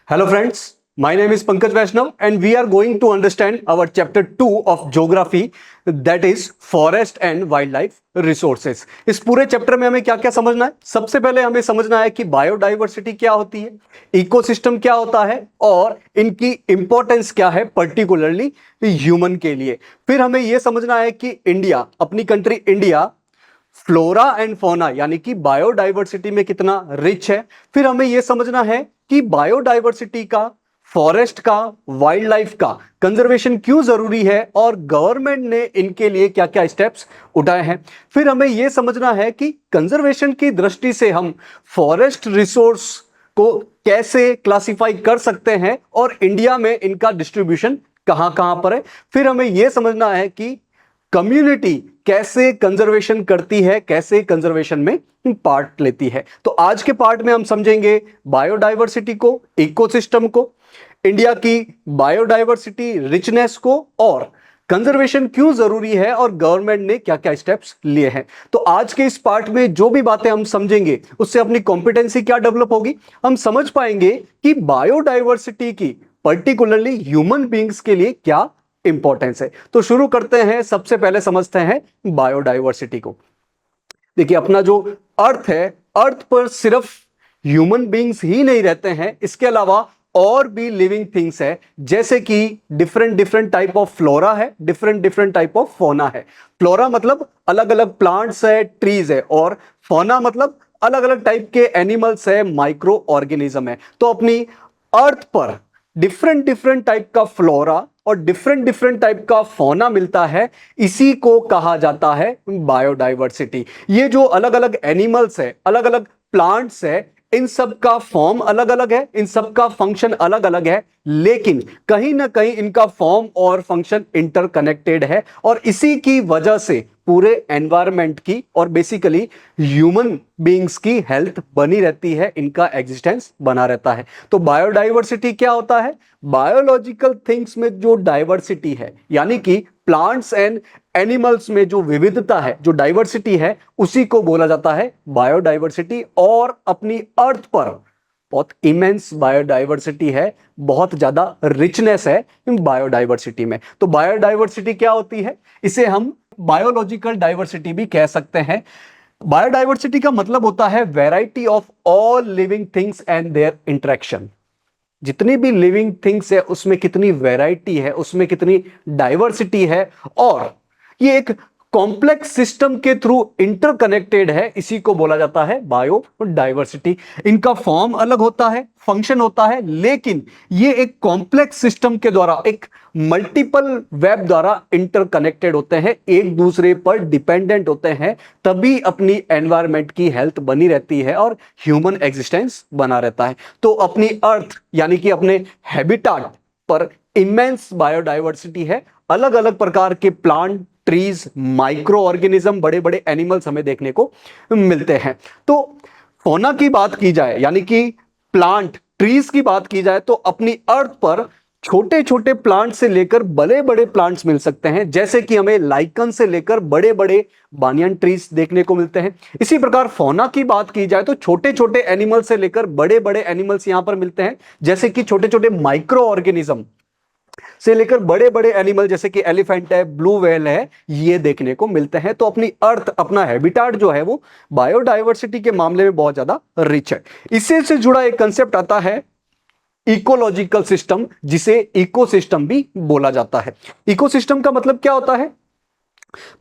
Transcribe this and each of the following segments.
Hello friends, my name is Pankaj Vaishnav and we are going to understand our chapter 2 of geography, that is forest and wildlife resources. इस पूरे chapter में हमें क्या क्या समझना है? सबसे पहले हमें समझना है कि बायोडाइवर्सिटी क्या होती है, इकोसिस्टम क्या होता है और इनकी इंपॉर्टेंस क्या है पर्टिकुलरली ह्यूमन के लिए। फिर हमें यह समझना है कि इंडिया, अपनी country India, flora and fauna यानी कि बायोडाइवर्सिटी में कितना रिच है। फिर हमें यह समझना है कि बायोडाइवर्सिटी का, फॉरेस्ट का, वाइल्ड लाइफ का कंजर्वेशन क्यों जरूरी है और गवर्नमेंट ने इनके लिए क्या क्या स्टेप्स उठाए हैं। फिर हमें यह समझना है कि कंजर्वेशन की दृष्टि से हम फॉरेस्ट रिसोर्स को कैसे क्लासिफाई कर सकते हैं और इंडिया में इनका डिस्ट्रीब्यूशन कहां कहां पर है। फिर हमें यह समझना है कि कम्युनिटी कैसे कंजर्वेशन करती है, कैसे कंजर्वेशन में पार्ट लेती है। तो आज के पार्ट में हम समझेंगे बायोडाइवर्सिटी को, इकोसिस्टम को, इंडिया की बायोडाइवर्सिटी रिचनेस को और कंजर्वेशन क्यों जरूरी है और गवर्नमेंट ने क्या क्या स्टेप्स लिए हैं। तो आज के इस पार्ट में जो भी बातें हम समझेंगे उससे अपनी कॉम्पिटेंसी क्या डेवलप होगी, हम समझ पाएंगे कि बायोडाइवर्सिटी की पर्टिकुलरली ह्यूमन बीइंग्स के लिए क्या इंपॉर्टेंस है। तो शुरू करते हैं, सबसे पहले समझते हैं बायोडाइवर्सिटी को। देखिए, अपना जो अर्थ है, अर्थ पर सिर्फ ह्यूमन बीइंग्स ही नहीं रहते हैं, इसके अलावा और भी लिविंग थिंग्स है, जैसे कि डिफरेंट टाइप ऑफ फ्लोरा है, डिफरेंट टाइप ऑफ फौना है। फ्लोरा मतलब अलग अलग प्लांट्स है, ट्रीज है, और फौना मतलब अलग अलग टाइप के एनिमल्स है, माइक्रो ऑर्गेनिज्म है। तो अपनी अर्थ पर डिफरेंट टाइप का फ्लोरा और डिफरेंट टाइप का फौना मिलता है, इसी को कहा जाता है बायोडाइवर्सिटी। ये जो अलग अलग एनिमल्स है, अलग अलग प्लांट्स है, इन सब का फॉर्म अलग अलग है, इन सब का फंक्शन अलग अलग है, लेकिन कहीं ना कहीं इनका फॉर्म और फंक्शन इंटरकनेक्टेड है और इसी की वजह से पूरे एनवायरनमेंट की और बेसिकली ह्यूमन बीइंग्स की हेल्थ बनी रहती है, इनका एग्जिस्टेंस बना रहता है। तो बायोडाइवर्सिटी क्या होता है? बायोलॉजिकल थिंग्स में जो डाइवर्सिटी है, यानी कि प्लांट्स एंड एनिमल्स में जो विविधता है, जो डाइवर्सिटी है, उसी को बोला जाता है बायोडाइवर्सिटी। और अपनी अर्थ पर बहुत इमेंस बायोडाइवर्सिटी है, बहुत ज्यादा रिचनेस है बायोडाइवर्सिटी में। तो बायोडाइवर्सिटी क्या होती है? इसे हम बायोलॉजिकल डाइवर्सिटी भी कह सकते हैं। बायोडाइवर्सिटी का मतलब होता है variety of all living things and there interaction. जितनी भी लिविंग थिंग्स है उसमें कितनी वैरायटी है, उसमें कितनी डाइवर्सिटी है, और ये एक कॉम्प्लेक्स सिस्टम के थ्रू इंटरकनेक्टेड है, इसी को बोला जाता है बायोडाइवर्सिटी। इनका फॉर्म अलग होता है, फंक्शन होता है, लेकिन ये एक कॉम्प्लेक्स सिस्टम के द्वारा, एक मल्टीपल वेब द्वारा इंटरकनेक्टेड होते हैं, एक दूसरे पर डिपेंडेंट होते हैं, तभी अपनी एनवायरनमेंट की हेल्थ बनी रहती है और ह्यूमन एग्जिस्टेंस बना रहता है। तो अपनी अर्थ यानी कि अपने हैबिटाट पर इमेंस बायोडाइवर्सिटी है, अलग अलग प्रकार के प्लांट, ट्रीज, माइक्रो ऑर्गेनिज्म, बड़े बड़े एनिमल्स हमें देखने को मिलते हैं। तो फौना की बात की जाए, यानी कि प्लांट, ट्रीज की बात की जाए, तो अपनी अर्थ पर छोटे छोटे प्लांट से लेकर बड़े बड़े प्लांट्स मिल सकते हैं, जैसे कि हमें लाइकन से लेकर बड़े बड़े बानियन ट्रीज देखने को मिलते हैं। इसी प्रकार फौना की बात की जाए तो छोटे छोटे एनिमल से लेकर बड़े बड़े एनिमल्स यहां पर मिलते हैं, जैसे कि छोटे छोटे माइक्रो ऑर्गेनिज्म से लेकर बड़े बड़े एनिमल जैसे कि एलिफेंट है, ब्लू व्हेल है, ये देखने को मिलते हैं। तो अपनी अर्थ, अपना हैबिटाट जो है वो बायोडाइवर्सिटी के मामले में बहुत ज्यादा रिच है। इससे से जुड़ा एक कंसेप्ट आता है इकोलॉजिकल सिस्टम, जिसे इकोसिस्टम भी बोला जाता है। इकोसिस्टम का मतलब क्या होता है?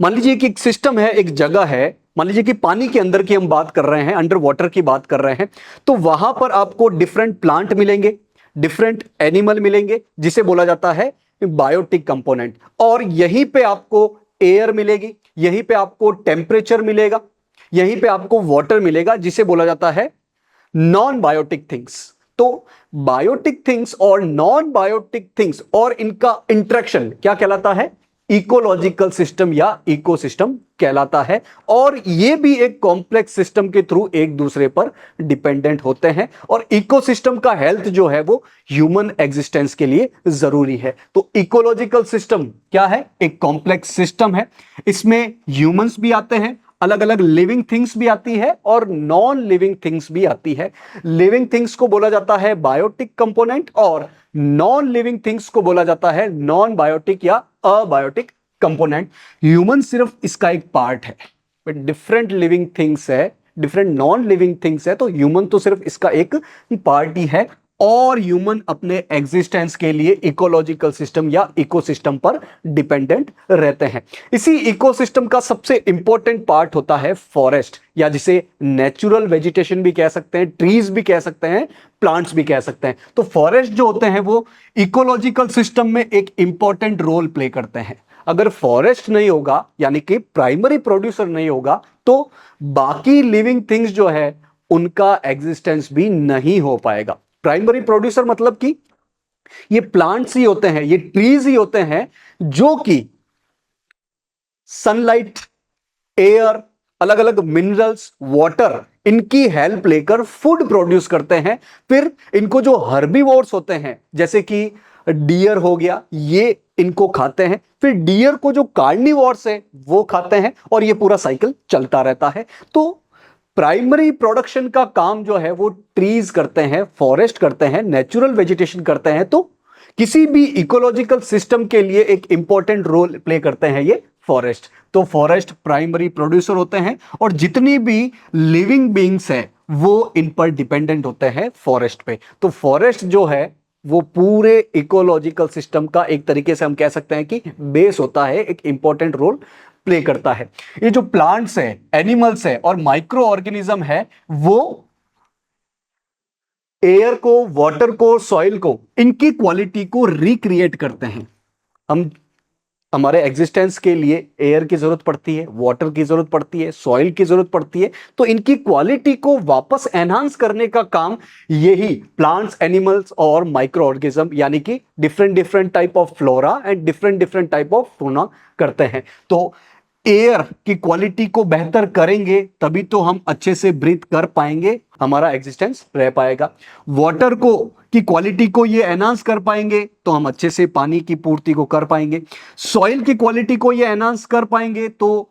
मान लीजिए कि एक सिस्टम है, एक जगह है, मान लीजिए कि पानी के अंदर की हम बात कर रहे हैं, अंडर वाटर की बात कर रहे हैं, तो वहां पर आपको डिफरेंट प्लांट मिलेंगे, डिफरेंट एनिमल मिलेंगे, जिसे बोला जाता है बायोटिक कंपोनेंट। और यहीं पे आपको एयर मिलेगी, यहीं पे आपको टेम्परेचर मिलेगा, यहीं पे आपको वाटर मिलेगा, जिसे बोला जाता है नॉन बायोटिक थिंग्स। तो बायोटिक थिंग्स और नॉन बायोटिक थिंग्स और इनका इंटरेक्शन क्या कहलाता है? इकोलॉजिकल सिस्टम या इकोसिस्टम कहलाता है। और यह भी एक कॉम्प्लेक्स सिस्टम के थ्रू एक दूसरे पर डिपेंडेंट होते हैं, और इकोसिस्टम का हेल्थ जो है वो ह्यूमन एग्जिस्टेंस के लिए जरूरी है। तो इकोलॉजिकल सिस्टम क्या है? एक कॉम्प्लेक्स सिस्टम है, इसमें ह्यूमंस भी आते हैं, अलग अलग लिविंग थिंग्स भी आती है और नॉन लिविंग थिंग्स भी आती है। लिविंग थिंग्स को बोला जाता है बायोटिक कंपोनेंट और नॉन लिविंग थिंग्स को बोला जाता है नॉन बायोटिक या अबायोटिक कंपोनेंट। ह्यूमन सिर्फ इसका एक पार्ट है, बट डिफरेंट लिविंग थिंग्स है, डिफरेंट नॉन लिविंग थिंग्स है, तो ह्यूमन तो सिर्फ इसका एक पार्ट ही है। और ह्यूमन अपने एग्जिस्टेंस के लिए इकोलॉजिकल सिस्टम या इकोसिस्टम पर डिपेंडेंट रहते हैं। इसी इकोसिस्टम का सबसे इंपॉर्टेंट पार्ट होता है फॉरेस्ट, या जिसे नेचुरल वेजिटेशन भी कह सकते हैं, ट्रीज भी कह सकते हैं, प्लांट्स भी कह सकते हैं। तो फॉरेस्ट जो होते हैं वो इकोलॉजिकल सिस्टम में एक इंपॉर्टेंट रोल प्ले करते हैं। अगर फॉरेस्ट नहीं होगा, यानी कि प्राइमरी प्रोड्यूसर नहीं होगा, तो बाकी लिविंग थिंग्स जो है उनका एग्जिस्टेंस भी नहीं हो पाएगा। प्राइमरी प्रोड्यूसर मतलब कि ये प्लांट्स ही होते हैं, ये ट्रीज ही होते हैं जो कि सनलाइट, एयर, अलग अलग मिनरल्स, वाटर, इनकी हेल्प लेकर फूड प्रोड्यूस करते हैं। फिर इनको जो हर्बीवोर्स होते हैं जैसे कि डियर हो गया, ये इनको खाते हैं। फिर डियर को जो कार्निवोर्स है वो खाते हैं और ये पूरा साइकिल चलता रहता है। तो प्राइमरी प्रोडक्शन का काम जो है वो ट्रीज करते हैं, फॉरेस्ट करते हैं, नेचुरल वेजिटेशन करते हैं। तो किसी भी इकोलॉजिकल सिस्टम के लिए एक इंपॉर्टेंट रोल प्ले करते हैं ये फॉरेस्ट। तो फॉरेस्ट प्राइमरी प्रोड्यूसर होते हैं और जितनी भी लिविंग बीइंग्स है वो इन पर डिपेंडेंट होते हैं फॉरेस्ट पे। तो फॉरेस्ट जो है वो पूरे इकोलॉजिकल सिस्टम का एक तरीके से हम कह सकते हैं कि बेस होता है, एक इंपॉर्टेंट रोल प्ले करता है। ये जो प्लांट्स है, एनिमल्स है और माइक्रो ऑर्गेनिज्म है, वो एयर को, वाटर को, सॉइल को, इनकी क्वालिटी को रिक्रिएट करते हैं। हम हमारे एग्जिस्टेंस के लिए एयर की जरूरत पड़ती है, वाटर की जरूरत पड़ती है, सॉइल की जरूरत पड़ती है। तो इनकी क्वालिटी को वापस एनहांस करने का काम यही प्लांट्स, एनिमल्स और माइक्रो ऑर्गेनिज्म यानी कि different different type of flora and different different type of fauna करते हैं। तो एयर की क्वालिटी को बेहतर करेंगे तभी तो हम अच्छे से ब्रीथ कर पाएंगे, हमारा एग्जिस्टेंस रह पाएगा। वाटर को की क्वालिटी को ये एनहांस कर पाएंगे तो हम अच्छे से पानी की पूर्ति को कर पाएंगे। सॉइल की क्वालिटी को ये एनहांस कर पाएंगे तो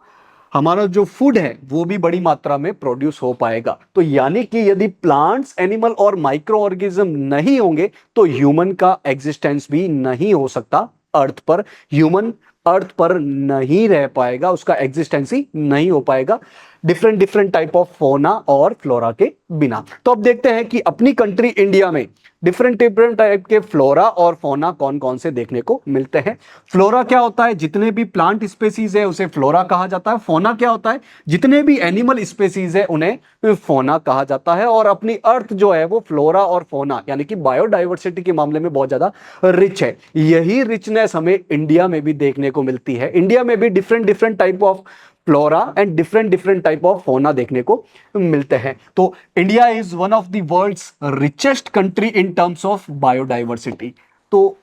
हमारा जो फूड है वो भी बड़ी मात्रा में प्रोड्यूस हो पाएगा। तो यानी कि यदि प्लांट्स, एनिमल और माइक्रो ऑर्गेनिज्म नहीं होंगे तो ह्यूमन का एग्जिस्टेंस भी नहीं हो सकता अर्थ पर। ह्यूमन अर्थ पर नहीं रह पाएगा, उसका एग्जिस्टेंस ही नहीं हो पाएगा different different type of fauna और फ्लोरा के बिना। तो अब देखते हैं कि अपनी कंट्री इंडिया में डिफरेंट डिफरेंट टाइप के फ्लोरा और फौना कौन कौन से देखने को मिलते हैं। फ्लोरा क्या होता है, जितने भी प्लांट स्पेसीज है उसे फ्लोरा कहा जाता है। फौना क्या होता है, जितने भी एनिमल स्पेसीज है उन्हें फौना कहा जाता है। और अपनी अर्थ जो है वो फ्लोरा और फौना यानी कि बायोडाइवर्सिटी के मामले में बहुत ज्यादा रिच है। यही रिचनेस हमें इंडिया में भी देखने को मिलती है। इंडिया में भी different different type of flora and different different type of fauna देखने को मिलते हैं। तो India is one of the world's richest country in terms of biodiversity. तो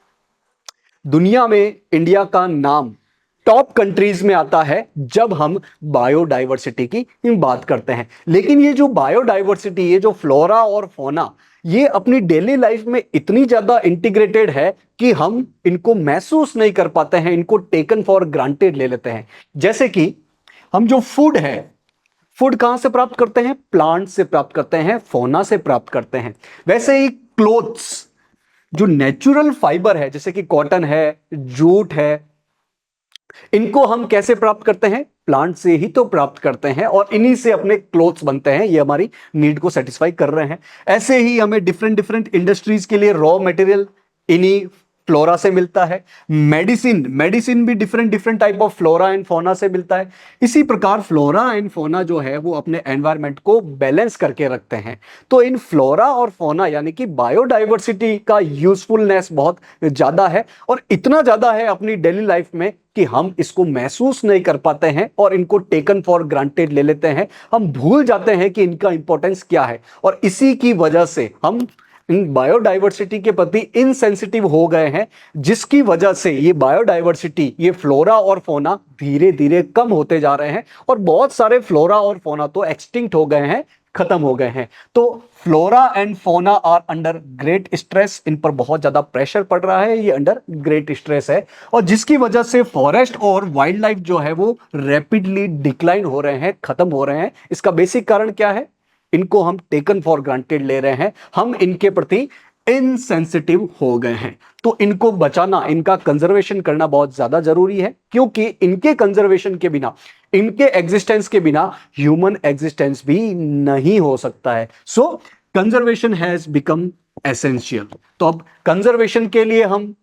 दुनिया में इंडिया का नाम टॉप कंट्रीज में आता है जब हम बायोडाइवर्सिटी की बात करते हैं। लेकिन ये जो बायोडाइवर्सिटी, ये जो फ्लोरा और फौना, ये अपनी डेली लाइफ में इतनी ज्यादा इंटीग्रेटेड है कि हम इनको महसूस नहीं कर पाते हैं, इनको टेकन फॉर ग्रांटेड ले लेते हैं। जैसे कि हम जो फूड है, फूड कहां से प्राप्त करते हैं, प्लांट से प्राप्त करते हैं, फौना से प्राप्त करते हैं। वैसे ही क्लोथ्स, जो नेचुरल फाइबर है जैसे कि कॉटन है, जूट है, इनको हम कैसे प्राप्त करते हैं, प्लांट से ही तो प्राप्त करते हैं और इन्हीं से अपने क्लोथ्स बनते हैं, ये हमारी नीड को सेटिस्फाई कर रहे हैं। ऐसे ही हमें डिफरेंट डिफरेंट इंडस्ट्रीज के लिए रॉ मटेरियल इन्हीं फ्लोरा से मिलता है। मेडिसिन भी different different type of flora and fauna से मिलता है। इसी प्रकार फ्लोरा एंड फौना जो है वो अपने एनवायरनमेंट को बैलेंस करके रखते हैं। तो इन फ्लोरा और फौना यानी कि बायोडाइवर्सिटी का यूजफुलनेस बहुत ज्यादा है और इतना ज्यादा है अपनी डेली लाइफ में कि हम इसको महसूस नहीं कर पाते हैं और इनको टेकन फॉर ग्रांटेड ले लेते हैं। हम भूल जाते हैं कि इनका इंपॉर्टेंस क्या है और इसी की वजह से हम इन बायोडाइवर्सिटी के प्रति इनसेंसिटिव हो गए हैं, जिसकी वजह से ये बायोडाइवर्सिटी, ये फ्लोरा और फौना धीरे धीरे कम होते जा रहे हैं और बहुत सारे फ्लोरा और फौना तो एक्सटिंक्ट हो गए हैं खत्म हो गए हैं। तो flora and fauna are under great stress, इन पर बहुत ज्यादा प्रेशर पड़ रहा है, ये अंडर ग्रेट स्ट्रेस है, और जिसकी वजह से फॉरेस्ट और वाइल्ड लाइफ जो है वो रैपिडली डिक्लाइन हो रहे हैं, खत्म हो रहे हैं। इसका बेसिक कारण क्या है? इनको हम टेकन फॉर ग्रांटेड ले रहे हैं, हम इनके प्रति इनसेंसिटिव हो गए हैं। तो इनको बचाना, इनका कंजर्वेशन करना बहुत ज्यादा जरूरी है, क्योंकि इनके कंजर्वेशन के बिना, इनके एग्जिस्टेंस के बिना ह्यूमन एग्जिस्टेंस भी नहीं हो सकता है। सो कंजर्वेशन हैज बिकम एसेंशियल। तो अब कंजर्वेशन के लिए हम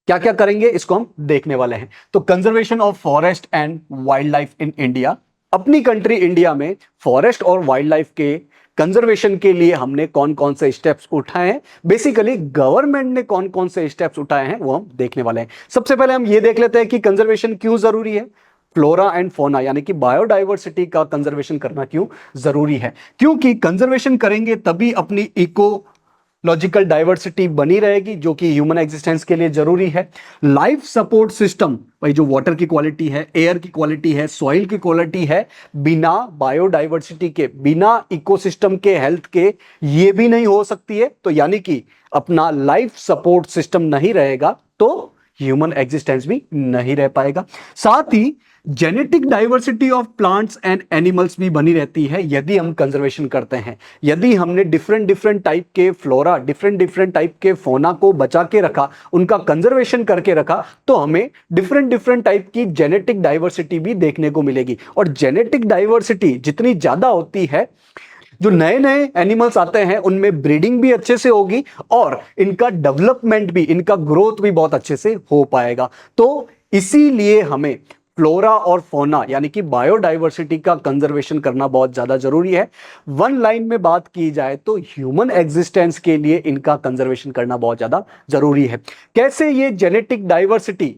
क्या क्या करेंगे, इसको हम देखने वाले हैं। तो conservation of forest and wild life in India. अपनी कंट्री इंडिया में फॉरेस्ट और वाइल्ड लाइफ के कंजर्वेशन के लिए हमने कौन कौन से स्टेप्स उठाए हैं, बेसिकली गवर्नमेंट ने कौन कौन से स्टेप्स उठाए हैं, वो हम देखने वाले हैं। सबसे पहले हम ये देख लेते हैं कि कंजर्वेशन क्यों जरूरी है। फ्लोरा एंड फोना यानी कि बायोडाइवर्सिटी का कंजर्वेशन करना क्यों जरूरी है? क्योंकि कंजर्वेशन करेंगे तभी अपनी इकोलॉजिकल डाइवर्सिटी बनी रहेगी, जो कि ह्यूमन एग्जिस्टेंस के लिए जरूरी है। लाइफ सपोर्ट सिस्टम, भाई जो वाटर की क्वालिटी है, एयर की क्वालिटी है, सॉइल की क्वालिटी है, बिना बायोडाइवर्सिटी के, बिना इकोसिस्टम के हेल्थ के ये भी नहीं हो सकती है। तो यानी कि अपना लाइफ सपोर्ट सिस्टम नहीं रहेगा तो ह्यूमन एग्जिस्टेंस भी नहीं रह पाएगा। साथ ही genetic diversity of plants and animals भी बनी रहती है यदि हम कंजर्वेशन करते हैं। यदि हमने डिफरेंट डिफरेंट टाइप के फ्लोरा, डिफरेंट डिफरेंट टाइप के फोना को बचा के रखा, उनका कंजर्वेशन करके रखा, तो हमें डिफरेंट डिफरेंट टाइप की जेनेटिक डाइवर्सिटी भी देखने को मिलेगी। और जेनेटिक डाइवर्सिटी जितनी ज्यादा होती है, जो नए नए एनिमल्स आते हैं उनमें ब्रीडिंग भी अच्छे से होगी और इनका डेवलपमेंट भी, इनका ग्रोथ भी बहुत अच्छे से हो पाएगा। तो इसीलिए हमें फ्लोरा और फोना यानी कि बायोडाइवर्सिटी का कंजर्वेशन करना बहुत ज्यादा जरूरी है। वन लाइन में बात की जाए तो ह्यूमन एग्जिस्टेंस के लिए इनका कंजर्वेशन करना बहुत ज्यादा जरूरी है। कैसे ये जेनेटिक डाइवर्सिटी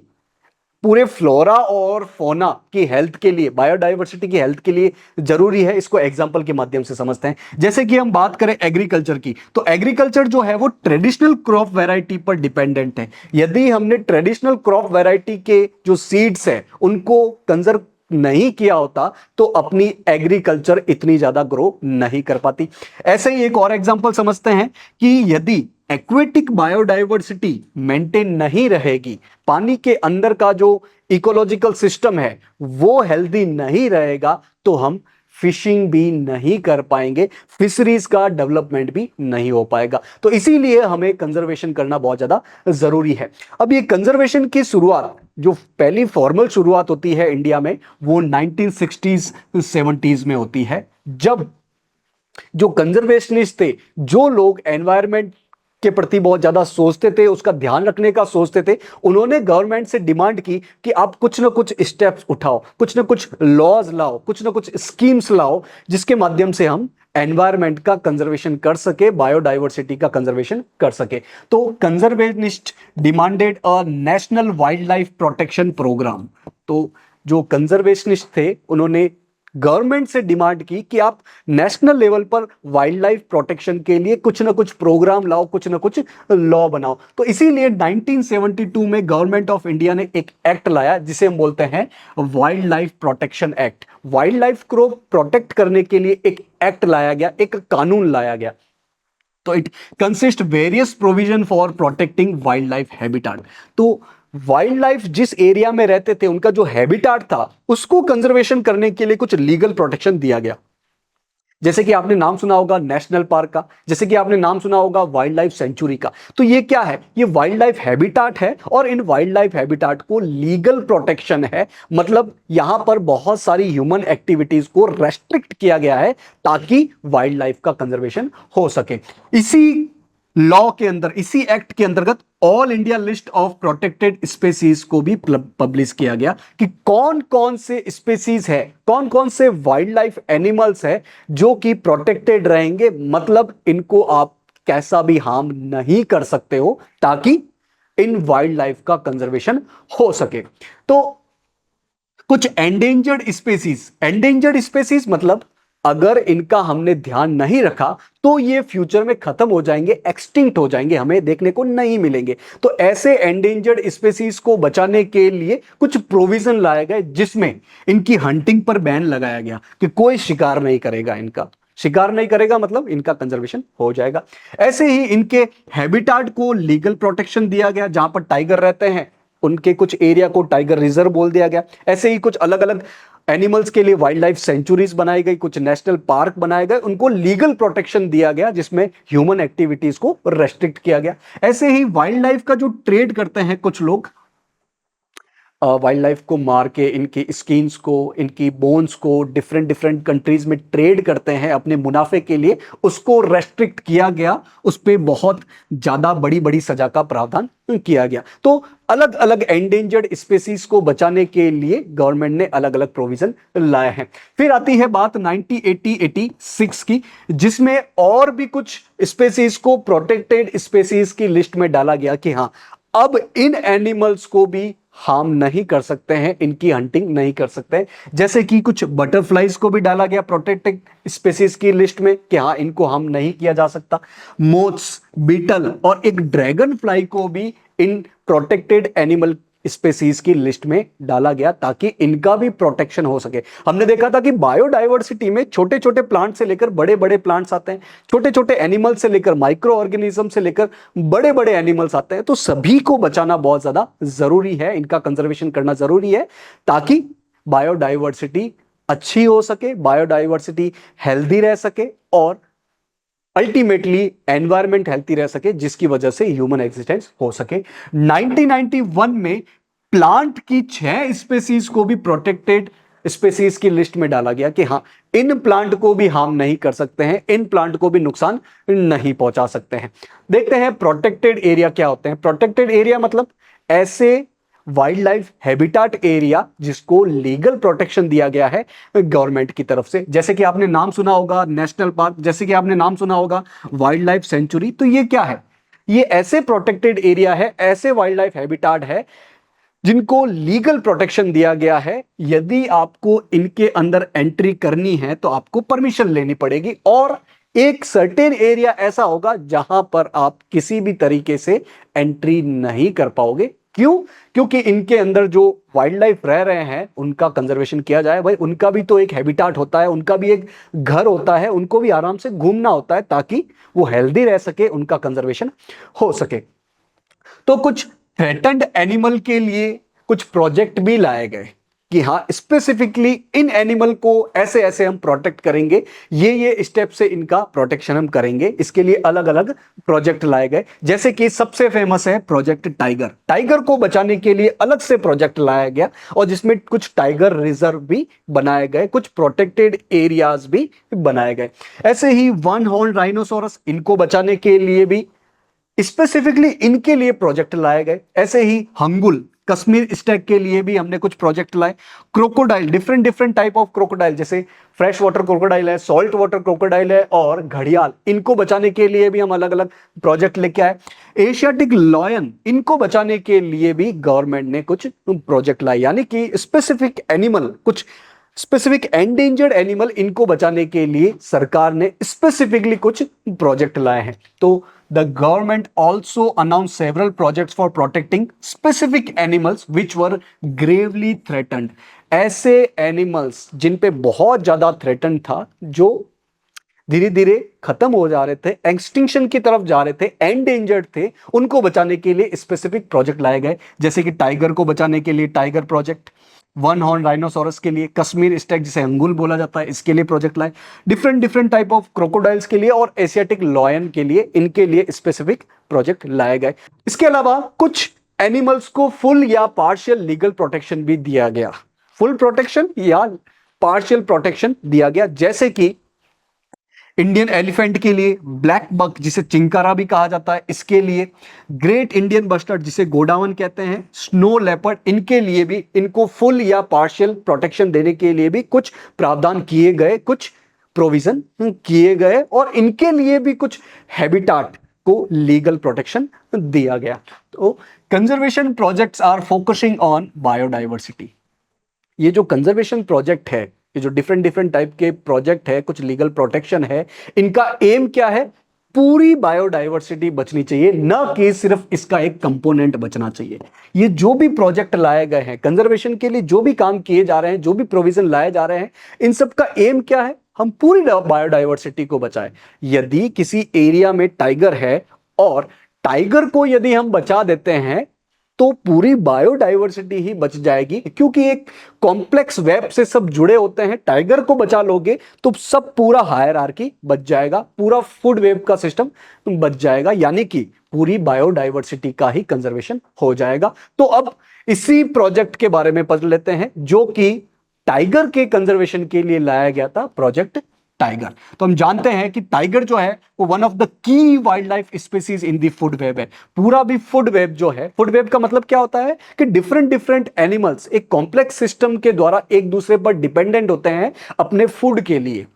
पूरे फ्लोरा और फोना की हेल्थ के लिए, बायोडाइवर्सिटी की हेल्थ के लिए जरूरी है, इसको एग्जांपल के माध्यम से समझते हैं। जैसे कि हम बात करें एग्रीकल्चर की, तो एग्रीकल्चर जो है वो ट्रेडिशनल क्रॉप वैरायटी पर डिपेंडेंट है। यदि हमने ट्रेडिशनल क्रॉप वैरायटी के जो सीड्स है उनको कंजर्व नहीं किया होता तो अपनी एग्रीकल्चर इतनी ज्यादा ग्रो नहीं कर पाती। ऐसे ही एक और एग्जांपल समझते हैं कि यदि एक्वेटिक बायोडाइवर्सिटी मेंटेन नहीं रहेगी, पानी के अंदर का जो इकोलॉजिकल सिस्टम है वो हेल्दी नहीं रहेगा, तो हम फिशिंग भी नहीं कर पाएंगे, फिशरीज का डेवलपमेंट भी नहीं हो पाएगा। तो इसीलिए हमें कंजर्वेशन करना बहुत ज्यादा जरूरी है। अब ये कंजर्वेशन की शुरुआत, जो पहली फॉर्मल शुरुआत होती है इंडिया में, वो 1960s 70s में होती है, जब जो कंजर्वेशनिस्ट थे, जो लोग एनवायरमेंट के प्रति बहुत ज्यादा सोचते थे, उसका ध्यान रखने का सोचते थे, उन्होंने गवर्नमेंट से डिमांड की कि आप कुछ ना कुछ स्टेप्स उठाओ, कुछ ना कुछ लॉज लाओ, कुछ ना कुछ स्कीम्स लाओ, जिसके माध्यम से हम एनवायरमेंट का कंजर्वेशन कर सके, बायोडाइवर्सिटी का कंजर्वेशन कर सके। तो conservationist demanded a national wild life protection program. तो जो कंजर्वेशनिस्ट थे उन्होंने गवर्नमेंट से डिमांड की कि आप नेशनल लेवल पर वाइल्ड लाइफ प्रोटेक्शन के लिए कुछ ना कुछ प्रोग्राम लाओ, कुछ ना कुछ लॉ बनाओ। तो इसीलिए 1972 में गवर्नमेंट ऑफ इंडिया ने एक एक्ट लाया जिसे हम बोलते हैं wild life protection act. Wild life को प्रोटेक्ट करने के लिए एक एक्ट लाया गया, एक कानून लाया गया। तो it consist various provision for protecting wild life habitat. तो वाइल्ड लाइफ जिस एरिया में रहते थे, उनका जो हैबिटेट था, उसको कंजर्वेशन करने के लिए कुछ लीगल प्रोटेक्शन दिया गया। जैसे कि आपने नाम सुना होगा नेशनल पार्क का, जैसे कि आपने नाम सुना होगा वाइल्ड लाइफ सेंचुरी का। तो ये क्या है? ये वाइल्ड लाइफ हैबिटेट है और इन वाइल्ड लाइफ हैबिटेट को लीगल प्रोटेक्शन है, मतलब यहां पर बहुत सारी ह्यूमन एक्टिविटीज को रेस्ट्रिक्ट किया गया है ताकि वाइल्ड लाइफ का कंजर्वेशन हो सके। इसी लॉ के अंदर, इसी एक्ट के अंतर्गत all India list of protected species को भी पब्लिश किया गया कि कौन कौन से स्पेसीज है, कौन कौन से वाइल्ड लाइफ एनिमल्स है जो कि प्रोटेक्टेड रहेंगे, मतलब इनको आप कैसा भी हार्म नहीं कर सकते हो, ताकि इन वाइल्ड लाइफ का कंजर्वेशन हो सके। तो कुछ एंडेंजर्ड स्पेसीज मतलब अगर इनका हमने ध्यान नहीं रखा तो ये फ्यूचर में खत्म हो जाएंगे, एक्सटिंक्ट हो जाएंगे, हमें देखने को नहीं मिलेंगे। तो ऐसे एंडेंजर्ड स्पेसीज को बचाने के लिए कुछ प्रोविजन लाए गए, जिसमें इनकी हंटिंग पर बैन लगाया गया कि कोई शिकार नहीं करेगा इनका। शिकार नहीं करेगा मतलब इनका कंजर्वेशन हो जाएगा। ऐसे ही इनके हैबिटाट को लीगल प्रोटेक्शन दिया गया, जहां पर टाइगर रहते हैं उनके कुछ एरिया को टाइगर रिजर्व बोल दिया गया। ऐसे ही कुछ अलग अलग एनिमल्स के लिए वाइल्ड लाइफ सेंचुरीज बनाई गई, कुछ नेशनल पार्क बनाए गए, उनको लीगल प्रोटेक्शन दिया गया जिसमें ह्यूमन एक्टिविटीज को रेस्ट्रिक्ट किया गया। ऐसे ही वाइल्ड लाइफ का जो ट्रेड करते हैं कुछ लोग, वाइल्ड लाइफ को मार के इनकी स्किन्स को, इनकी बोन्स को डिफरेंट डिफरेंट कंट्रीज में ट्रेड करते हैं अपने मुनाफे के लिए, उसको रेस्ट्रिक्ट किया गया, उस पर बहुत ज्यादा बड़ी बड़ी सजा का प्रावधान किया गया। तो अलग अलग एंडेंजर्ड स्पेसीज को बचाने के लिए गवर्नमेंट ने अलग अलग प्रोविजन लाए हैं। फिर आती है बात 1986 की, जिसमें और भी कुछ स्पेसीज को प्रोटेक्टेड स्पेसीज की लिस्ट में डाला गया कि हाँ, अब इन एनिमल्स को भी हार्म नहीं कर सकते हैं, इनकी हंटिंग नहीं कर सकते हैं। जैसे कि कुछ बटरफ्लाइज को भी डाला गया प्रोटेक्टेड स्पेसीज की लिस्ट में कि हाँ, इनको हार्म नहीं किया जा सकता। मोथ्स, बीटल और एक ड्रैगन फ्लाई को भी इन प्रोटेक्टेड एनिमल स्पेसीज की लिस्ट में डाला गया ताकि इनका भी प्रोटेक्शन हो सके। हमने देखा था कि बायोडायवर्सिटी में छोटे छोटे प्लांट से लेकर बड़े बड़े प्लांट्स आते हैं, छोटे छोटे एनिमल से लेकर माइक्रो ऑर्गेनिज्म से लेकर बड़े बड़े एनिमल्स आते हैं। तो सभी को बचाना बहुत ज्यादा जरूरी है, इनका कंजर्वेशन करना जरूरी है ताकि बायोडायवर्सिटी अच्छी हो सके, बायोडायवर्सिटी हेल्दी रह सके और अल्टीमेटली एनवायरमेंट हेल्थी रह सके, जिसकी वजह से ह्यूमन एग्जिस्टेंस हो सके। 1991 में प्लांट की 6 स्पेसीज को भी प्रोटेक्टेड स्पेसीज की लिस्ट में डाला गया कि हाँ, इन प्लांट को भी हार्म नहीं कर सकते हैं, इन प्लांट को भी नुकसान नहीं पहुंचा सकते हैं। देखते हैं प्रोटेक्टेड एरिया क्या होते हैं। प्रोटेक्टेड एरिया मतलब ऐसे वाइल्ड लाइफ हैबिटाट एरिया जिसको लीगल प्रोटेक्शन दिया गया है गवर्नमेंट की तरफ से। जैसे कि आपने नाम सुना होगा नेशनल पार्क, जैसे कि आपने नाम सुना होगा वाइल्ड लाइफ सेंचुरी। तो ये क्या है? ये ऐसे प्रोटेक्टेड एरिया है, ऐसे वाइल्ड लाइफ हैबिटाट है जिनको लीगल प्रोटेक्शन दिया गया है। यदि आपको इनके अंदर एंट्री करनी है तो आपको परमिशन लेनी पड़ेगी और एक सर्टेन एरिया ऐसा होगा जहां पर आप किसी भी तरीके से एंट्री नहीं कर पाओगे। क्यों? क्योंकि इनके अंदर जो वाइल्ड लाइफ रह रहे हैं उनका कंजर्वेशन किया जाए। भाई, उनका भी तो एक हैबिटाट होता है, उनका भी एक घर होता है, उनको भी आराम से घूमना होता है ताकि वो हेल्दी रह सके, उनका कंजर्वेशन हो सके। तो कुछ थ्रेटन्ड एनिमल के लिए कुछ प्रोजेक्ट भी लाए गए कि हाँ, स्पेसिफिकली इन एनिमल को ऐसे ऐसे हम प्रोटेक्ट करेंगे, ये स्टेप से इनका प्रोटेक्शन हम करेंगे। इसके लिए अलग अलग प्रोजेक्ट लाए गए, जैसे कि सबसे फेमस है प्रोजेक्ट टाइगर। टाइगर को बचाने के लिए अलग से प्रोजेक्ट लाया गया और जिसमें कुछ टाइगर रिजर्व भी बनाए गए, कुछ प्रोटेक्टेड एरियाज भी बनाए गए। ऐसे ही वन हॉर्न राइनोसोरस, इनको बचाने के लिए भी स्पेसिफिकली इनके लिए प्रोजेक्ट लाए गए। ऐसे ही हंगुल, कश्मीर स्टैग के लिए भी हमने कुछ प्रोजेक्ट लाए। Crocodile, different different type of crocodile, जैसे फ्रेश वाटर क्रोकोडाइल है, सॉल्ट वाटर क्रोकोडाइल है और घड़ियाल, इनको बचाने के लिए भी हम अलग अलग प्रोजेक्ट लेके आए। एशियाटिक लॉयन, इनको बचाने के लिए भी गवर्नमेंट ने कुछ प्रोजेक्ट लाए, यानी कि स्पेसिफिक एनिमल, कुछ स्पेसिफिक एंडेंजर्ड एनिमल, इनको बचाने के लिए सरकार ने स्पेसिफिकली कुछ प्रोजेक्ट लाए हैं। तो the government also announced several projects for protecting specific animals which were gravely threatened। ऐसे एनिमल्स जिन पे बहुत ज्यादा थ्रेटन था, जो धीरे धीरे खत्म हो जा रहे थे, एक्सटिंक्शन की तरफ जा रहे थे, एंडेंजर्ड थे, उनको बचाने के लिए स्पेसिफिक प्रोजेक्ट लाए गए। जैसे कि टाइगर को बचाने के लिए tiger project, one horn rhinoceros के लिए, कश्मीर स्टैग जिसे अंगुल बोला जाता है, इसके लिए प्रोजेक्ट लाए, different different type of crocodiles के लिए और एशियाटिक लॉयन के लिए, इनके लिए स्पेसिफिक प्रोजेक्ट लाए गए। इसके अलावा कुछ एनिमल्स को फुल या पार्शियल लीगल प्रोटेक्शन भी दिया गया, फुल प्रोटेक्शन या पार्शियल प्रोटेक्शन दिया गया। जैसे कि इंडियन एलिफेंट के लिए, ब्लैक बक जिसे चिंकारा भी कहा जाता है, इसके लिए, ग्रेट इंडियन बस्टर्ड जिसे गोडावन कहते हैं, स्नो लेपर्ड, इनके लिए भी, इनको फुल या पार्शियल प्रोटेक्शन देने के लिए भी कुछ प्रावधान किए गए, कुछ प्रोविजन किए गए और इनके लिए भी कुछ हैबिटाट को लीगल प्रोटेक्शन दिया गया। तो conservation projects are focusing on biodiversity. ये जो कंजर्वेशन प्रोजेक्ट है, ये जो डिफरेंट डिफरेंट टाइप के प्रोजेक्ट है, कुछ लीगल प्रोटेक्शन है, इनका एम क्या है? पूरी बायोडाइवर्सिटी बचनी चाहिए, न कि सिर्फ इसका एक कंपोनेंट बचना चाहिए। ये जो भी प्रोजेक्ट लाए गए हैं कंजर्वेशन के लिए, जो भी काम किए जा रहे हैं, जो भी प्रोविजन लाए जा रहे हैं, इन सब का एम क्या है? हम पूरी बायोडाइवर्सिटी को बचाएं। यदि किसी एरिया में टाइगर है और टाइगर को यदि हम बचा देते हैं तो पूरी बायोडाइवर्सिटी ही बच जाएगी, क्योंकि एक कॉम्प्लेक्स वेब से सब जुड़े होते हैं। टाइगर को बचा लोगे तो सब पूरा हायरार्की बच जाएगा, पूरा फूड वेब का सिस्टम बच जाएगा, यानी कि पूरी बायोडाइवर्सिटी का ही कंजर्वेशन हो जाएगा। तो अब इसी प्रोजेक्ट के बारे में पढ़ लेते हैं जो कि टाइगर के कंजर्वेशन के लिए लाया गया था, प्रोजेक्ट टाइगर। तो हम जानते हैं कि टाइगर जो है वो one of the key wild life species in the food web है। पूरा भी फूड वेब जो है, फूड वेब का मतलब क्या होता है कि डिफरेंट डिफरेंट एनिमल्स एक कॉम्प्लेक्स सिस्टम के द्वारा एक दूसरे पर डिपेंडेंट होते हैं अपने फूड के लिए।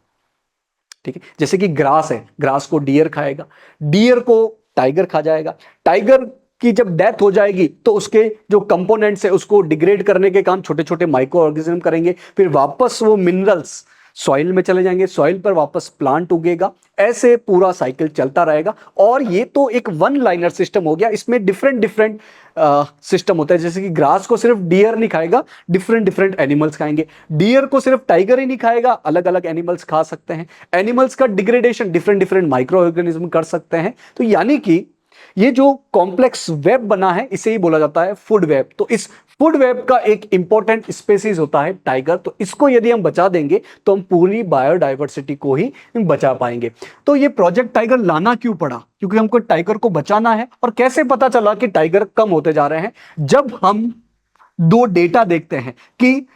ठीक है, जैसे कि ग्रास है, ग्रास को डियर खाएगा, डियर को टाइगर खा जाएगा, टाइगर की जब डेथ हो जाएगी तो उसके जो कंपोनेंट्स है उसको डिग्रेड करने के काम छोटे छोटे माइक्रो ऑर्गेनिज्म करेंगे, फिर वापस वो मिनरल्स सॉइल में चले जाएंगे, सॉइल पर वापस प्लांट उगेगा, ऐसे पूरा साइकिल चलता रहेगा। और ये तो एक वन लाइनर सिस्टम हो गया, इसमें डिफरेंट डिफरेंट सिस्टम होता है। जैसे कि ग्रास को सिर्फ डियर नहीं खाएगा, डिफरेंट डिफरेंट एनिमल्स खाएंगे, डियर को सिर्फ टाइगर ही नहीं खाएगा, अलग अलग एनिमल्स खा सकते हैं, एनिमल्स का degradation different different micro organism कर सकते हैं। तो यानी कि ये जो कॉम्प्लेक्स वेब बना है इसे ही बोला जाता है फूड वेब। तो इस फूड वेब का एक इंपॉर्टेंट स्पेसीज होता है टाइगर। तो इसको यदि हम बचा देंगे तो हम पूरी बायोडाइवर्सिटी को ही बचा पाएंगे। तो ये प्रोजेक्ट टाइगर लाना क्यों पड़ा? क्योंकि हमको टाइगर को बचाना है। और कैसे पता चला कि टाइगर कम होते जा रहे हैं? जब हम दो डेटा देखते हैं कि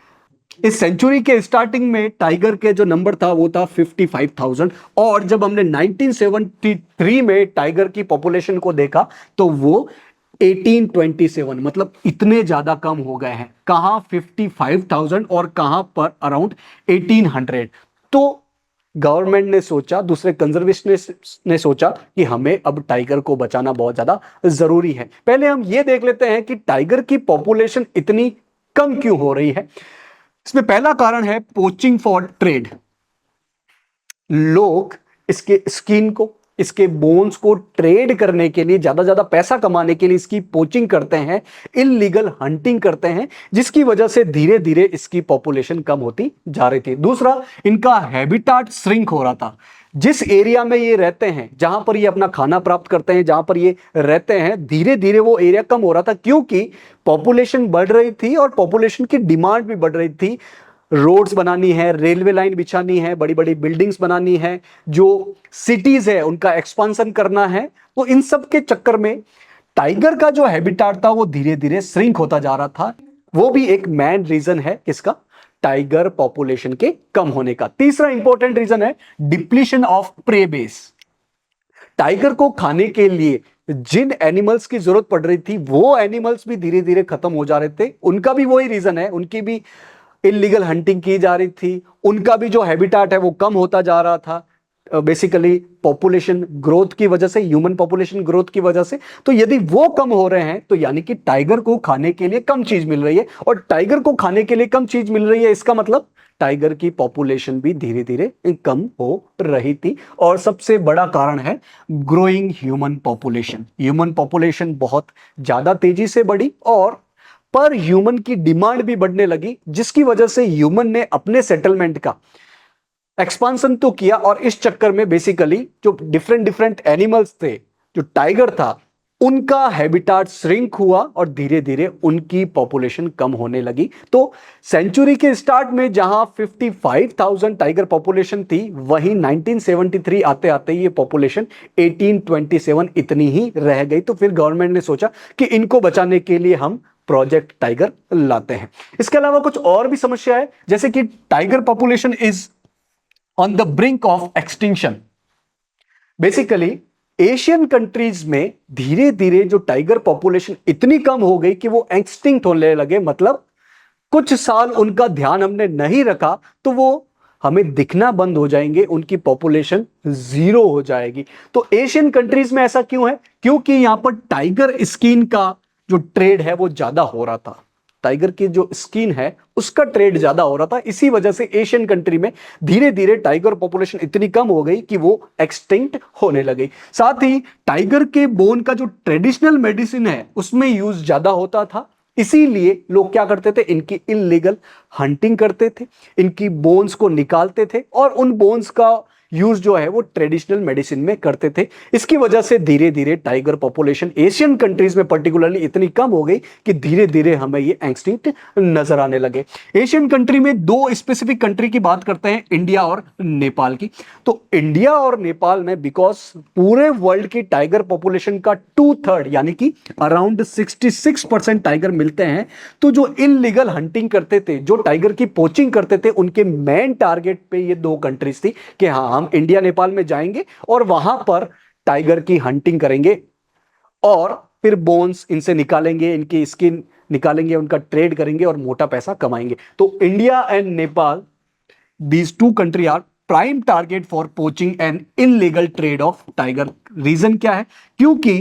इस सेंचुरी के स्टार्टिंग में टाइगर के जो नंबर था वो था 55,000, और जब हमने 1973 में टाइगर की पॉपुलेशन को देखा तो वो 1827, मतलब इतने ज्यादा कम हो गए हैं। कहां 55,000 और कहां पर अराउंड 1800। तो गवर्नमेंट ने सोचा, दूसरे कंजर्वेशनिस्ट ने सोचा कि हमें अब टाइगर को बचाना बहुत ज्यादा जरूरी है। पहले हम ये देख लेते हैं कि टाइगर की पॉपुलेशन इतनी कम क्यों हो रही है। इसमें पहला कारण है पोचिंग फॉर ट्रेड। लोग इसके स्किन को, इसके बोन्स को ट्रेड करने के लिए, ज्यादा पैसा कमाने के लिए इसकी पोचिंग करते हैं, इल्लीगल हंटिंग करते हैं, जिसकी वजह से धीरे धीरे इसकी पॉपुलेशन कम होती जा रही थी। दूसरा, इनका हैबिटाट श्रिंक हो रहा था। जिस एरिया में ये रहते हैं, जहां पर ये अपना खाना प्राप्त करते हैं, जहां पर ये रहते हैं, धीरे धीरे वो एरिया कम हो रहा था, क्योंकि पॉपुलेशन बढ़ रही थी और पॉपुलेशन की डिमांड भी बढ़ रही थी। रोड्स बनानी है, रेलवे लाइन बिछानी है, बड़ी बड़ी बिल्डिंग्स बनानी है, जो सिटीज है उनका एक्सपांशन करना है। तो इन सब के चक्कर में टाइगर का जो हैबिटाट था वो धीरे धीरे श्रिंक होता जा रहा था। वो भी एक मेन रीजन है किसका? टाइगर पॉपुलेशन के कम होने का। तीसरा इंपॉर्टेंट रीजन है depletion of prey base. Tiger को खाने के लिए जिन एनिमल्स की जरूरत पड़ रही थी वो एनिमल्स भी धीरे धीरे खत्म हो जा रहे थे। उनका भी वही रीजन है, उनकी भी इलीगल हंटिंग की जा रही थी, उनका भी जो हैबिटाट है वो कम होता जा रहा था, बेसिकली पॉपुलेशन ग्रोथ की वजह से, ह्यूमन पॉपुलेशन ग्रोथ की वजह से। तो यदि वो कम हो रहे हैं तो यानी कि टाइगर को खाने के लिए कम चीज मिल रही है, और टाइगर को खाने के लिए कम चीज मिल रही है, इसका मतलब टाइगर की पॉपुलेशन भी धीरे धीरे कम हो रही थी। और सबसे बड़ा कारण है growing human population. Human population बहुत ज्यादा तेजी से बढ़ी और पर ह्यूमन की डिमांड भी बढ़ने लगी, जिसकी वजह से ह्यूमन ने अपने सेटलमेंट का एक्सपांशन तो किया, और इस चक्कर में बेसिकली जो डिफरेंट डिफरेंट एनिमल्स थे, जो टाइगर था, उनका हैबिटाट श्रिंक हुआ और धीरे धीरे उनकी पॉपुलेशन कम होने लगी। तो सेंचुरी के स्टार्ट में जहां 55,000 टाइगर पॉपुलेशन थी, वहीं 1973 आते आते ये पॉपुलेशन 1827 इतनी ही रह गई। तो फिर गवर्नमेंट ने सोचा कि इनको बचाने के लिए हम प्रोजेक्ट टाइगर लाते हैं। इसके अलावा कुछ और भी समस्या है, जैसे कि tiger population is on the brink of extinction. Basically Asian countries में धीरे धीरे जो टाइगर पॉपुलेशन इतनी कम हो गई कि वो एक्सटिंक्ट होने लगे। मतलब कुछ साल उनका ध्यान हमने नहीं रखा तो वो हमें दिखना बंद हो जाएंगे, उनकी पॉपुलेशन जीरो हो जाएगी। तो एशियन कंट्रीज में ऐसा क्यों है? क्योंकि यहां पर टाइगर स्किन का जो ट्रेड है वो ज्यादा हो रहा था। टाइगर की जो स्किन है उसका ट्रेड ज्यादा हो रहा था, इसी वजह से एशियन कंट्री में धीरे धीरे टाइगर पॉपुलेशन इतनी कम हो गई कि वो एक्सटिंक्ट होने लगी। साथ ही टाइगर के बोन का जो ट्रेडिशनल मेडिसिन है उसमें यूज ज्यादा होता था, इसीलिए लोग क्या करते थे, इनकी इलीगल हंटिंग करते थे, इनकी बोन्स को निकालते थे और उन बोन्स का यूज जो है वो ट्रेडिशनल मेडिसिन में करते थे। इसकी वजह से धीरे धीरे टाइगर पॉपुलेशन एशियन कंट्रीज में पर्टिकुलरली इतनी कम हो गई कि धीरे धीरे हमें ये एक्सटिंक्ट नजर आने लगे। एशियन कंट्री में दो स्पेसिफिक कंट्री की बात करते हैं, इंडिया और नेपाल की। तो इंडिया और नेपाल में बिकॉज पूरे वर्ल्ड की टाइगर पॉपुलेशन का 2/3 यानी कि अराउंड 66% टाइगर मिलते हैं, तो जो इनलीगल हंटिंग करते थे, जो टाइगर की पोचिंग करते थे, उनके मेन टारगेट पे ये दो कंट्रीज थी कि हाँ, हम इंडिया नेपाल में जाएंगे और वहां पर टाइगर की हंटिंग करेंगे और फिर बोन्स इनसे निकालेंगे, इनकी स्किन निकालेंगे, उनका ट्रेड करेंगे और मोटा पैसा कमाएंगे। तो India and Nepal, these two country are prime target for poaching and illegal trade of tiger. Reason क्या है? क्योंकि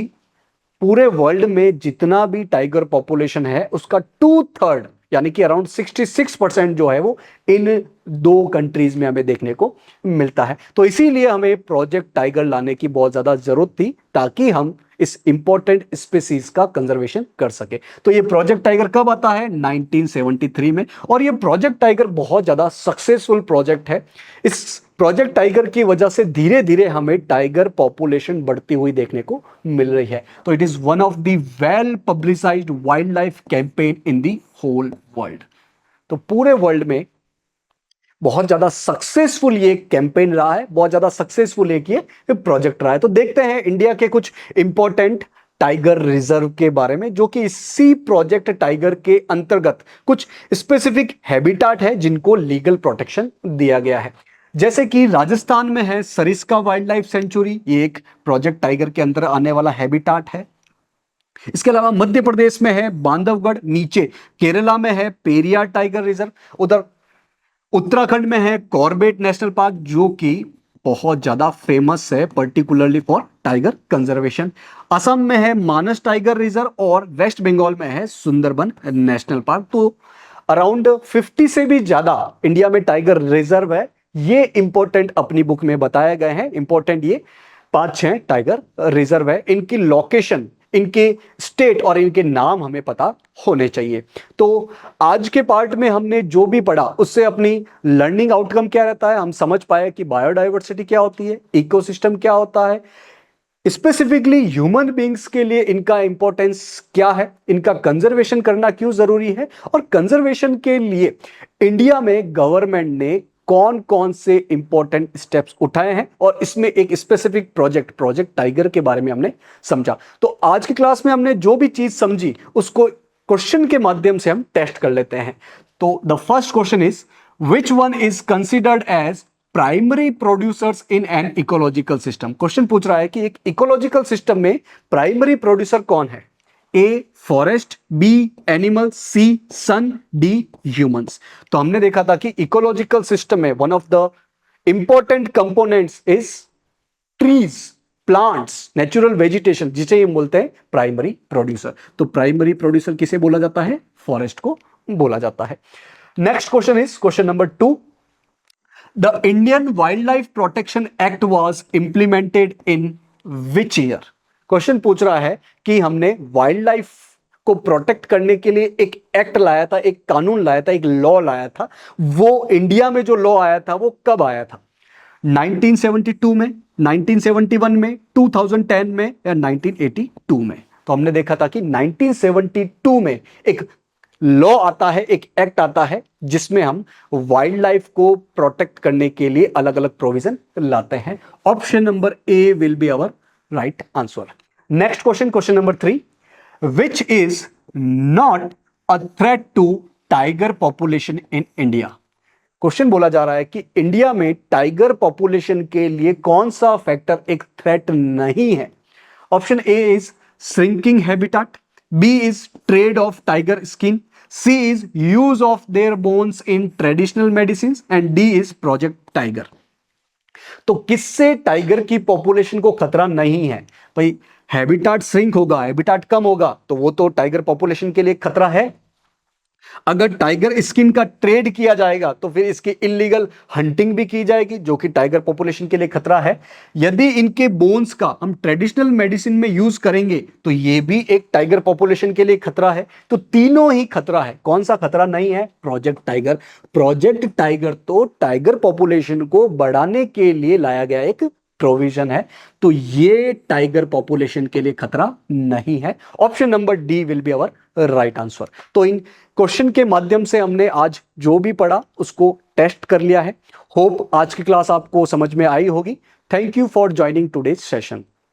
पूरे वर्ल्ड में जितना भी टाइगर पॉपुलेशन है उसका 2/3 यानी कि अराउंड 66% जो है वो इन दो कंट्रीज में हमें देखने को मिलता है। तो इसीलिए हमें प्रोजेक्ट टाइगर लाने की बहुत ज्यादा जरूरत थी ताकि हम इस इंपॉर्टेंट स्पीसीज का कंजर्वेशन कर सके। तो ये प्रोजेक्ट टाइगर कब आता है? 1973 में। और ये प्रोजेक्ट टाइगर बहुत ज्यादा सक्सेसफुल प्रोजेक्ट है। इस प्रोजेक्ट टाइगर की वजह से धीरे धीरे हमें टाइगर पॉपुलेशन बढ़ती हुई देखने को मिल रही है। तो it is one of the well publicised wild life campaign in the whole world. तो पूरे वर्ल्ड में बहुत ज्यादा सक्सेसफुल ये कैंपेन रहा है, बहुत ज्यादा सक्सेसफुल एक ये प्रोजेक्ट रहा है। तो देखते हैं इंडिया के कुछ इंपॉर्टेंट टाइगर रिजर्व के बारे में, जो कि इसी प्रोजेक्ट टाइगर के अंतर्गत कुछ स्पेसिफिक हैबिटाट है जिनको लीगल प्रोटेक्शन दिया गया है। जैसे कि राजस्थान में है सरिस्का वाइल्ड लाइफ सेंचुरी, ये एक प्रोजेक्ट टाइगर के अंदर आने वाला हैबिटाट है। इसके अलावा मध्य प्रदेश में है बांधवगढ़, नीचे केरला में है पेरियार टाइगर रिजर्व, उधर उत्तराखंड में है कॉर्बेट नेशनल पार्क जो कि बहुत ज्यादा फेमस है particularly for tiger conservation. Assam में है मानस टाइगर रिजर्व और वेस्ट बंगाल में है सुंदरबन नेशनल पार्क। तो अराउंड 50 से भी ज्यादा इंडिया में टाइगर रिजर्व है। ये इंपॉर्टेंट अपनी बुक में बताए गए हैं। इंपॉर्टेंट ये 5-6 टाइगर रिजर्व है। इनकी लोकेशन, इनके स्टेट और इनके नाम हमें पता होने चाहिए। तो आज के पार्ट में हमने जो भी पढ़ा उससे अपनी लर्निंग आउटकम क्या रहता है, हम समझ पाए कि बायोडाइवर्सिटी क्या होती है, इकोसिस्टम क्या होता है, स्पेसिफिकली ह्यूमन बींग्स के लिए इनका इंपॉर्टेंस क्या है, इनका कंजर्वेशन करना क्यों जरूरी है, और कंजर्वेशन के लिए इंडिया में गवर्नमेंट ने कौन कौन से इंपॉर्टेंट स्टेप्स उठाए हैं, और इसमें एक स्पेसिफिक प्रोजेक्ट टाइगर के बारे में हमने समझा। तो आज की क्लास में हमने जो भी चीज समझी उसको क्वेश्चन के माध्यम से हम टेस्ट कर लेते हैं। तो the first question is which one is considered as primary producers in an ecological system. Question पूछ रहा है कि एक इकोलॉजिकल सिस्टम में प्राइमरी प्रोड्यूसर कौन है? A forest, B animal, C sun, D humans. तो हमने देखा था कि इकोलॉजिकल सिस्टम में one of the important components is trees, plants, natural vegetation, जिसे हम बोलते हैं प्राइमरी प्रोड्यूसर। तो प्राइमरी प्रोड्यूसर किसे बोला जाता है? फॉरेस्ट को बोला जाता है। Next question is question number 2, the Indian wild life protection act was implemented in which year. Question पूछ रहा है कि हमने वाइल्ड लाइफ को प्रोटेक्ट करने के लिए एक एक्ट लाया था, एक कानून लाया था, एक लॉ लाया था। वो इंडिया में जो लॉ आया था वो कब आया था? 1972 में, 1971 में, 2010 में या 1982 में? तो हमने देखा था कि 1972 में एक लॉ आता है, एक एक्ट आता है जिसमें हम वाइल्ड लाइफ को प्रोटेक्ट करने के लिए अलग अलग प्रोविजन लाते हैं। Option number A will be our right answer. Next question, question number 3, which is not a threat to tiger population in India. Question बोला जा रहा है कि इंडिया में टाइगर पॉपुलेशन के लिए कौन सा फैक्टर एक थ्रेट नहीं है। Option A is shrinking habitat, B is trade of tiger skin, C is use of their bones in traditional medicine and D is Project Tiger. तो किससे टाइगर की पॉपुलेशन को खतरा नहीं है? भाई हैबिटेट श्रिंक होगा, हैबिटेट कम होगा तो वो तो टाइगर पॉपुलेशन के लिए खतरा है। अगर टाइगर स्किन का ट्रेड किया जाएगा तो फिर इसकी इलीगल हंटिंग भी की जाएगी, जो कि टाइगर पॉपुलेशन के लिए खतरा है। यदि इनके बोन्स का हम ट्रेडिशनल मेडिसिन में यूज करेंगे तो ये भी एक टाइगर पॉपुलेशन के लिए खतरा है। तो तीनों ही खतरा है। कौन सा खतरा नहीं है? Project tiger. प्रोजेक्ट टाइगर तो टाइगर पॉपुलेशन को बढ़ाने के लिए लाया गया एक प्रोविजन है। तो ये टाइगर पॉपुलेशन के लिए खतरा नहीं है। Option number D will be our right answer. तो इन क्वेश्चन के माध्यम से हमने आज जो भी पढ़ा उसको टेस्ट कर लिया है। होप आज की क्लास आपको समझ में आई होगी। Thank you for joining today's session.